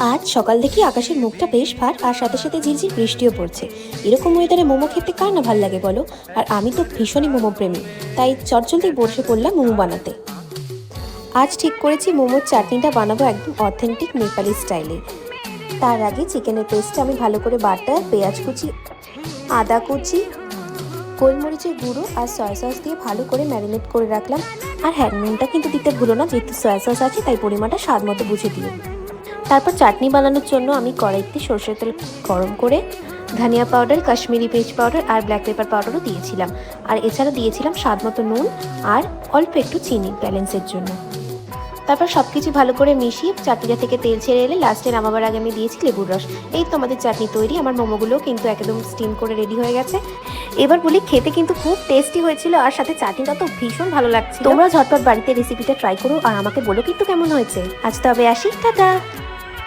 আজ সকাল থেকে আকাশের মুখটা বেশ ভার, আর সাথে সাথে ঝিরঝির বৃষ্টিও পড়ছে। এরকম ওয়েদারে মোমো খেতে কার না ভাল লাগে বলো? আর আমি তো ভীষণই মোমো প্রেমী, তাই চটজলদি বসে পড়লাম মোমো বানাতে। আজ ঠিক করেছি মোমোর চাটনিটা বানাবো একদম অথেন্টিক নেপালি স্টাইলে। তার আগে চিকেনের পেস্টটা আমি ভালো করে বাটার, পেঁয়াজ কুচি, আদা কুচি, গোলমরিচের গুঁড়ো আর সয়া সস দিয়ে ভালো করে ম্যারিনেট করে রাখলাম। আর হ্যাঁ, নুনটা কিন্তু দিতে ভুলো না, যেহেতু সয়া সস আছে তাই পরিমাণটা স্বাদ মতো বুঝে দিও। তারপর চাটনি বানানোর জন্য আমি কড়াইতে সরষের তেল গরম করে ধনিয়া পাউডার, কাশ্মীরি পেস্ট পাউডার আর ব্ল্যাক পেপার পাউডারও দিয়েছিলাম। আর এছাড়া দিয়েছিলাম স্বাদ মতো নুন আর অল্প একটু চিনি ব্যালেন্সের জন্য। তারপর সব কিছু ভালো করে মিশিয়ে চাটনিটা থেকে তেল ছেড়ে এলে লাস্টে নামাবার আগে আমি দিয়েছি লেবুর রস। এই তো আমাদের চাটনি তৈরি। আমার মোমোগুলোও কিন্তু একদম স্টিম করে রেডি হয়ে গেছে। এবার বলি, খেতে কিন্তু খুব টেস্টি হয়েছিল, আর সাথে চাটনিটা তো ভীষণ ভালো লাগছিল। তোমরা ঝটপট বাড়িতে রেসিপিটা ট্রাই করো আর আমাকে বলো কিন্তু কেমন হয়েছে। আজ তবে আসি, টাটা।